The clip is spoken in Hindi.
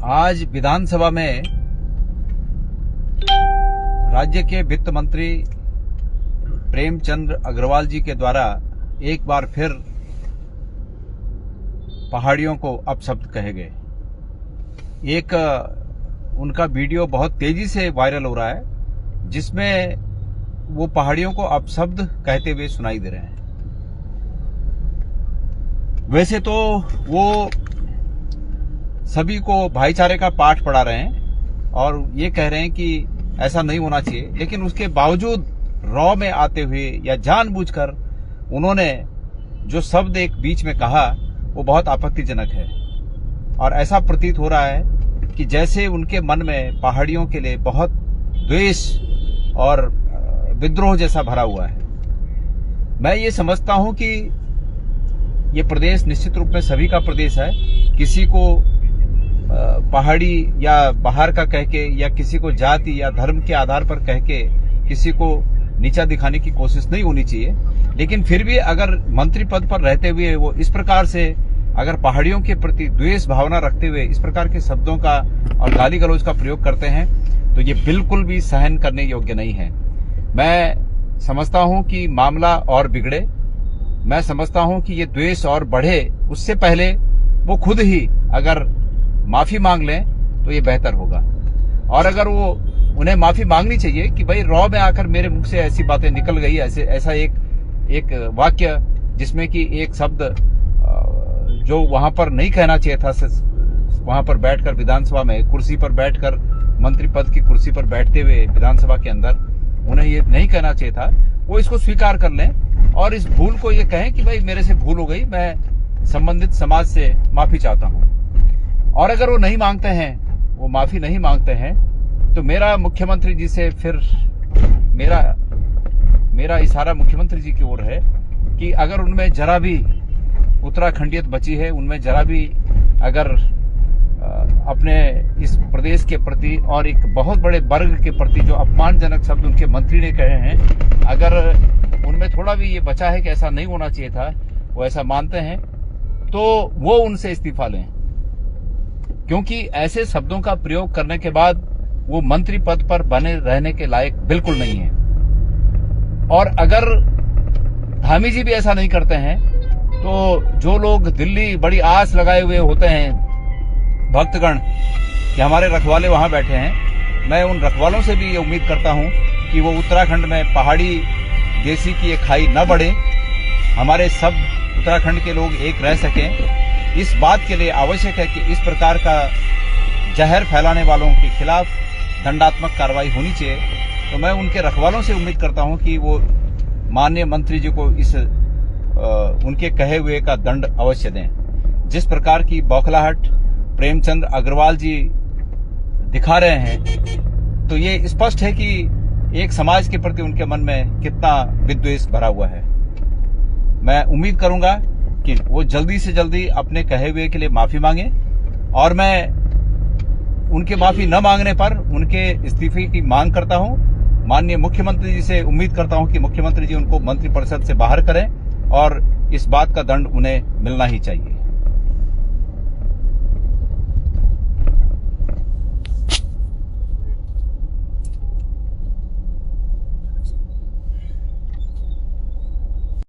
आज विधानसभा में राज्य के वित्त मंत्री प्रेमचंद अग्रवाल जी के द्वारा एक बार फिर पहाड़ियों को अपशब्द कहे गए। एक उनका वीडियो बहुत तेजी से वायरल हो रहा है, जिसमें वो पहाड़ियों को अपशब्द कहते हुए सुनाई दे रहे हैं। वैसे तो वो सभी को भाईचारे का पाठ पढ़ा रहे हैं और ये कह रहे हैं कि ऐसा नहीं होना चाहिए, लेकिन उसके बावजूद रॉ में आते हुए या जानबूझकर उन्होंने जो शब्द एक बीच में कहा वो बहुत आपत्तिजनक है। और ऐसा प्रतीत हो रहा है कि जैसे उनके मन में पहाड़ियों के लिए बहुत द्वेष और विद्रोह जैसा भरा हुआ है। मैं ये समझता हूं कि ये प्रदेश निश्चित रूप में सभी का प्रदेश है। किसी को पहाड़ी या बाहर का कह के या किसी को जाति या धर्म के आधार पर कह के किसी को नीचा दिखाने की कोशिश नहीं होनी चाहिए। लेकिन फिर भी अगर मंत्री पद पर रहते हुए वो इस प्रकार से अगर पहाड़ियों के प्रति द्वेष भावना रखते हुए इस प्रकार के शब्दों का और गाली गलौज का प्रयोग करते हैं तो ये बिल्कुल भी सहन करने योग्य नहीं है। मैं समझता हूं कि मामला और बिगड़े, मैं समझता हूं कि ये द्वेष और बढ़े, उससे पहले वो खुद ही अगर माफी मांग लें तो ये बेहतर होगा। और अगर वो उन्हें माफी मांगनी चाहिए कि भाई रॉ में आकर मेरे मुख से ऐसी बातें निकल गई, ऐसा एक वाक्य जिसमें कि एक शब्द जो वहां पर नहीं कहना चाहिए था, वहां पर बैठकर विधानसभा में कुर्सी पर बैठकर मंत्री पद की कुर्सी पर बैठते हुए विधानसभा के अंदर उन्हें ये नहीं कहना चाहिए था, वो इसको स्वीकार कर लें और इस भूल को ये कहें कि भाई मेरे से भूल हो गई, मैं संबंधित समाज से माफी चाहता हूं। और अगर वो नहीं मांगते हैं, वो माफी नहीं मांगते हैं, तो मेरा मुख्यमंत्री जी से फिर मेरा इशारा मुख्यमंत्री जी की ओर है कि अगर उनमें जरा भी उत्तराखंडियत बची है, उनमें जरा भी अगर अपने इस प्रदेश के प्रति और एक बहुत बड़े वर्ग के प्रति जो अपमानजनक शब्द उनके मंत्री ने कहे हैं, अगर उनमें थोड़ा भी ये बचा है कि ऐसा नहीं होना चाहिए था, वो ऐसा मानते हैं, तो वो उनसे इस्तीफा लें। क्योंकि ऐसे शब्दों का प्रयोग करने के बाद वो मंत्री पद पर बने रहने के लायक बिल्कुल नहीं है। और अगर धामी जी भी ऐसा नहीं करते हैं तो जो लोग दिल्ली बड़ी आस लगाए हुए होते हैं भक्तगण कि हमारे रखवाले वहां बैठे हैं, मैं उन रखवालों से भी ये उम्मीद करता हूं कि वो उत्तराखंड में पहाड़ी देसी की एक खाई न बढ़े, हमारे सब उत्तराखंड के लोग एक रह सकें। इस बात के लिए आवश्यक है कि इस प्रकार का जहर फैलाने वालों के खिलाफ दंडात्मक कार्रवाई होनी चाहिए। तो मैं उनके रखवालों से उम्मीद करता हूं कि वो माननीय मंत्री जी को इस उनके कहे हुए का दंड अवश्य दें। जिस प्रकार की बौखलाहट प्रेमचंद अग्रवाल जी दिखा रहे हैं, तो ये स्पष्ट है कि एक समाज के प्रति उनके मन में कितना विद्वेष भरा हुआ है। मैं उम्मीद करूंगा कि वो जल्दी से जल्दी अपने कहे हुए के लिए माफी मांगे और मैं उनके माफी न मांगने पर उनके इस्तीफे की मांग करता हूं। माननीय मुख्यमंत्री जी से उम्मीद करता हूं कि मुख्यमंत्री जी उनको मंत्रिपरिषद से बाहर करें और इस बात का दंड उन्हें मिलना ही चाहिए।